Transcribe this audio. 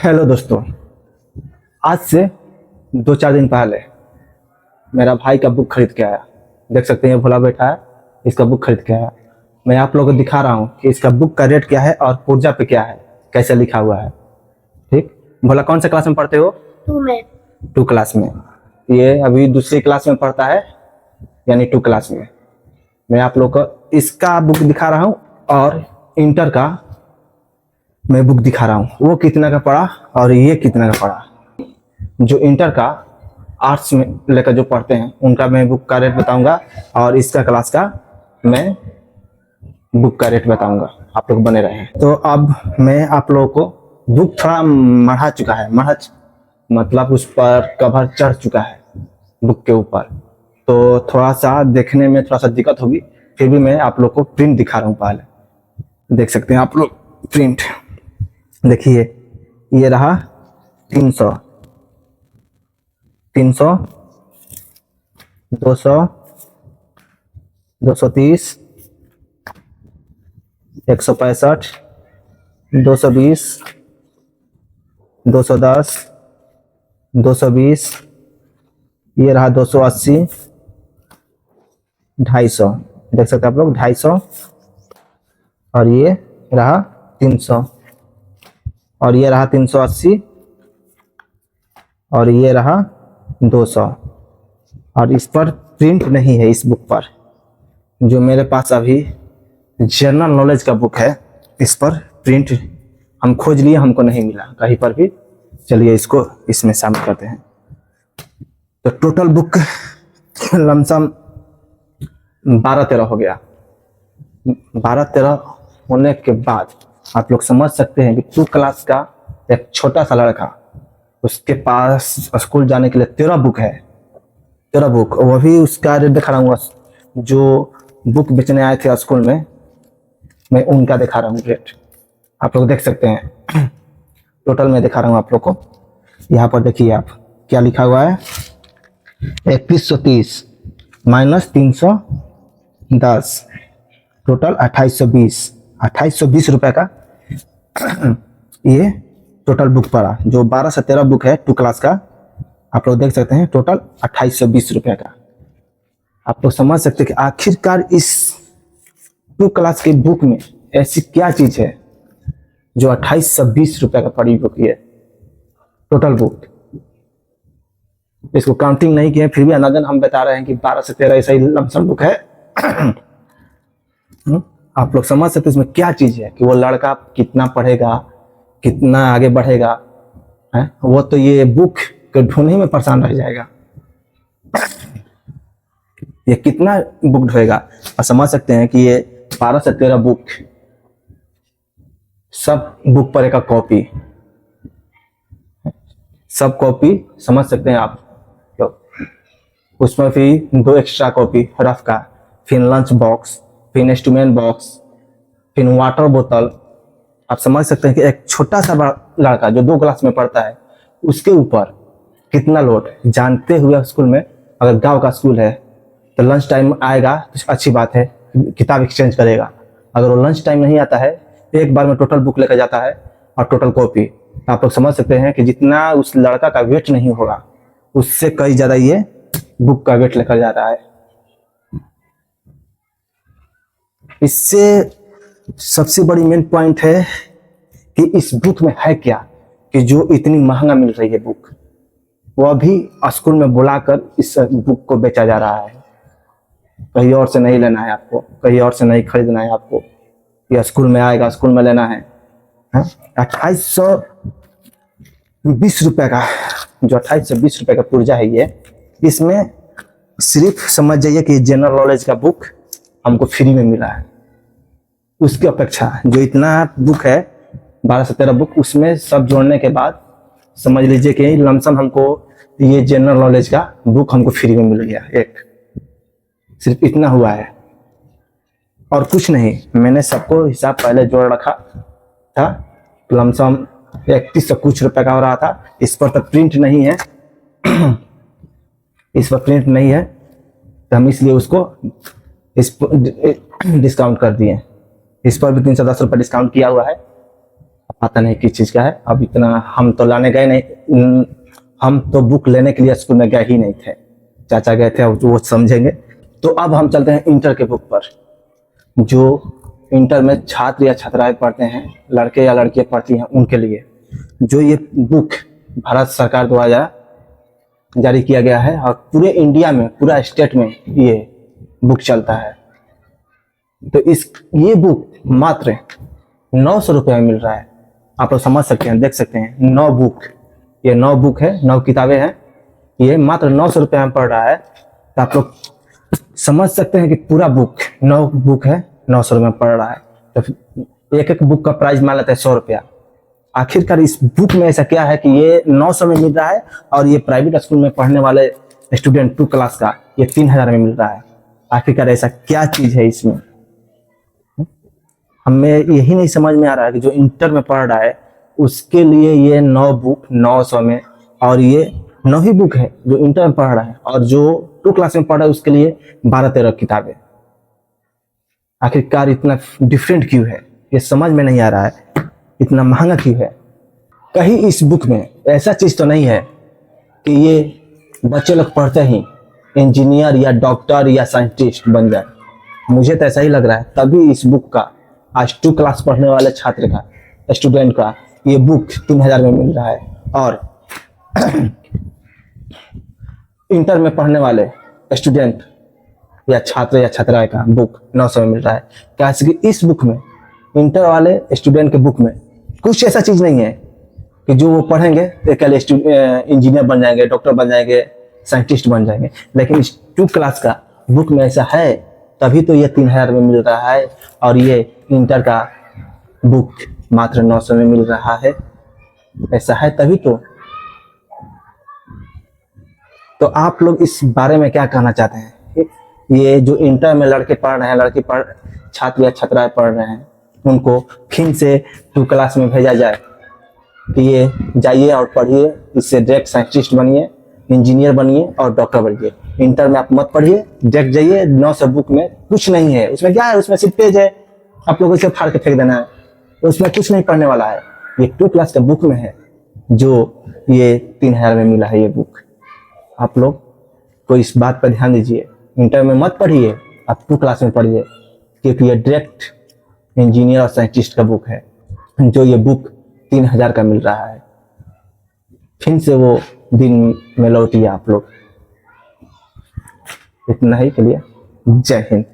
Hello दोस्तों। आज से 2-4 दिन पहले मेरा भाई का बुक खरीद के आया। देख सकते हैं ये भोला बैठा है, इसका बुक खरीद के आया। मैं आप लोगों को दिखा रहा हूँ कि इसका बुक का रेट क्या है और पुर्जा पे क्या है, कैसे लिखा हुआ है। ठीक, भोला कौन सा क्लास में पढ़ते हो? 2 में। 2 क्लास में। ये अभी दूसरी क्लास में पढ़ता है, यानी 2 क्लास में। मैं आप लोग को इसका बुक दिखा रहा हूँ और इंटर का मैं बुक दिखा रहा हूँ। वो कितना का पड़ा और ये कितना का पड़ा। जो इंटर का आर्ट्स में लेकर जो पढ़ते हैं उनका मैं बुक का रेट बताऊंगा और इसका क्लास का मैं बुक का रेट बताऊंगा। आप लोग बने रहे। तो अब मैं आप लोगों को बुक थोड़ा मढ़ा चुका है, मतलब उस पर कवर चढ़ चुका है बुक के ऊपर, तो थोड़ा सा देखने में थोड़ा सा दिक्कत होगी। फिर भी मैं आप लोग को प्रिंट दिखा रहा हूँ। पहले देख सकते हैं आप लोग प्रिंट। देखिए ये रहा 300, 200, 230, 165, 220, 210, 220, ये रहा 280, 250। देख सकते हैं आप लोग 250, और ये रहा 300, और ये रहा 380, और ये रहा 200। और इस पर प्रिंट नहीं है। इस बुक पर जो मेरे पास अभी जनरल नॉलेज का बुक है, इस पर प्रिंट हम खोज लिए, हमको नहीं मिला कहीं पर भी। चलिए इसको इसमें शामिल करते हैं। तो टोटल बुक लमसम 12-13 हो गया। 12-13 होने के बाद आप लोग समझ सकते हैं कि 2 क्लास का एक छोटा सा लड़का, उसके पास स्कूल जाने के लिए 13 बुक है। 13 बुक, वो भी उसका रेट दिखा रहा हूँ। जो बुक बेचने आए थे स्कूल में, मैं उनका दिखा रहा हूँ रेट। आप लोग देख सकते हैं। टोटल में दिखा रहा हूँ आप लोग को। यहाँ पर देखिए आप क्या लिखा हुआ है, 3130 माइनस 310, टोटल 2820 रुपए का ये टोटल बुक पड़ा। जो 12 से 13 बुक है 2 क्लास का, आप लोग देख सकते हैं टोटल 2820 रुपए का। आप लोग समझ सकते हैं कि आखिरकार इस 2 क्लास के बुक में ऐसी क्या चीज है जो 2820 रुपए का पड़ी बुक है। टोटल बुक, इसको काउंटिंग नहीं किए, फिर भी अंदाजन हम बता रहे हैं कि 12 से 13 ऐसा ही लमसम बुक है। आप लोग समझ सकते हैं इसमें क्या चीज है कि वो लड़का कितना पढ़ेगा, कितना आगे बढ़ेगा है। वो तो ये बुक के ढूंढने में परेशान रह जाएगा। ये कितना बुक ढूंढेगा। और समझ सकते हैं कि ये 12 से 13 बुक, सब बुक पर एक कॉपी, सब कॉपी समझ सकते हैं आप। तो उसमें भी 2 एक्स्ट्रा कॉपी रफ का, फिर लंच बॉक्स, फिर इंस्ट्रूमेंट बॉक्स, फिर वाटर बोतल। आप समझ सकते हैं कि एक छोटा सा लड़का जो 2 क्लास में पढ़ता है, उसके ऊपर कितना लोड। जानते हुए स्कूल में, अगर गांव का स्कूल है तो लंच टाइम आएगा तो अच्छी बात है, किताब एक्सचेंज करेगा। अगर वो लंच टाइम नहीं आता है, एक बार में टोटल बुक लेकर जाता है और टोटल कॉपी। आप लोग समझ सकते हैं कि जितना उस लड़का का वेट नहीं होगा, उससे कई ज्यादा ये बुक का वेट लेकर जाता है। इससे सबसे बड़ी मेन पॉइंट है कि इस बुक में है क्या कि जो इतनी महंगा मिल रही है बुक, वह भी स्कूल में बुलाकर इस बुक को बेचा जा रहा है। कहीं और से नहीं लेना है आपको, कहीं और से नहीं खरीदना है आपको, यह स्कूल में आएगा, स्कूल में लेना है। 2820 रुपए का, जो 2820 रुपए का पुर्जा है ये, इसमें सिर्फ समझ जाइए कि जनरल नॉलेज का बुक हमको फ्री में मिला है। उसकी अपेक्षा जो इतना बुक है 12 से 13 बुक, उसमें सब जोड़ने के बाद समझ लीजिए कि लमसम हमको ये जनरल नॉलेज का बुक हमको फ्री में मिल गया। एक सिर्फ इतना हुआ है और कुछ नहीं। मैंने सबको हिसाब पहले जोड़ रखा था, लमसम 3100 कुछ रुपए का हो रहा था। इस पर तो प्रिंट नहीं है, इस पर प्रिंट नहीं है, तो हम इसलिए उसको इस डिस्काउंट कर दिए। इस पर भी 310 रुपये डिस्काउंट किया हुआ है पता नहीं किस चीज का है। अब इतना हम तो लाने गए नहीं, हम तो बुक लेने के लिए स्कूल में गए ही नहीं थे, चाचा गए थे, वो समझेंगे। तो अब हम चलते हैं इंटर के बुक पर। जो इंटर में छात्र या छात्राएं पढ़ते हैं, लड़के या लड़कियां पढ़ती हैं, उनके लिए जो ये बुक भारत सरकार द्वारा जारी किया गया है और पूरे इंडिया में, पूरा स्टेट में ये बुक चलता है। तो ये बुक मात्र 900 रुपये में मिल रहा है। आप लोग समझ सकते हैं, देख सकते हैं, 9 बुक, ये 9 बुक है, 9 किताबें हैं, ये मात्र 900 रुपये में पड़ रहा है। तो आप लोग समझ सकते हैं कि पूरा बुक 9 बुक है, 900 रुपये में पड़ रहा है। तो एक एक बुक का प्राइस मान लेते हैं 100 रुपया। आखिरकार इस बुक में ऐसा क्या है कि ये 900 में मिल रहा है और ये प्राइवेट स्कूल में पढ़ने वाले स्टूडेंट 2 क्लास का ये 3000 में मिल रहा है। आखिरकार ऐसा क्या चीज है इसमें? हमें यही नहीं समझ में आ रहा है कि जो इंटर में पढ़ रहा है उसके लिए ये 9 बुक 900 में, और ये 9 ही बुक है जो इंटर में पढ़ रहा है, और जो 2 क्लास में पढ़ रहा है उसके लिए 12-13 किताबें। आखिरकार इतना डिफरेंट क्यों है, ये समझ में नहीं आ रहा है। इतना महंगा क्यों है? कहीं इस बुक में ऐसा चीज तो नहीं है कि ये बच्चे लोग पढ़ते ही इंजीनियर या डॉक्टर या साइंटिस्ट बन जाए। मुझे तो ऐसा ही लग रहा है, तभी इस बुक का आज 2 क्लास पढ़ने वाले छात्र का, स्टूडेंट का ये बुक 3000 में मिल रहा है, और इंटर में पढ़ने वाले स्टूडेंट या छात्र या छात्राएं का बुक 900 में मिल रहा है। कैसे कि इस बुक में, इंटर वाले स्टूडेंट के बुक में कुछ ऐसा चीज नहीं है कि जो वो पढ़ेंगे तो कल इंजीनियर बन जाएंगे, डॉक्टर बन जाएंगे, साइंटिस्ट बन जाएंगे। लेकिन इस 2 क्लास का बुक में ऐसा है, तभी तो ये 3000 में मिल रहा है, और ये इंटर का बुक मात्र 900 में मिल रहा है। ऐसा है तभी तो आप लोग इस बारे में क्या कहना चाहते हैं? ये जो इंटर में लड़के पढ़ रहे हैं, छात्र या छात्राएं पढ़ रहे हैं, उनको फिर से 2 क्लास में भेजा जाए कि ये जाइए और पढ़िए, इससे डायरेक्ट साइंटिस्ट बनिए, इंजीनियर बनिए और डॉक्टर बनिए। इंटर में आप मत पढ़िए, डायरेक्ट जाइए। 900 बुक में कुछ नहीं है। उसमें क्या है? उसमें सिर्फ पेज है, आप लोगों से फाड़ के फेंक देना है, उसमें कुछ नहीं पढ़ने वाला है। ये 2 क्लास का बुक में है जो ये 3000 में मिला है ये बुक। आप लोग को इस बात पर ध्यान दीजिए, इंटर में मत पढ़िए, आप 2 क्लास में पढ़िए, क्योंकि ये डायरेक्ट इंजीनियर और साइंटिस्ट का बुक है। जो ये बुक 3000 का मिल रहा है। फिर से वो दिन में लौटिए आप लोग। इतना ही के लिए जय हिंद।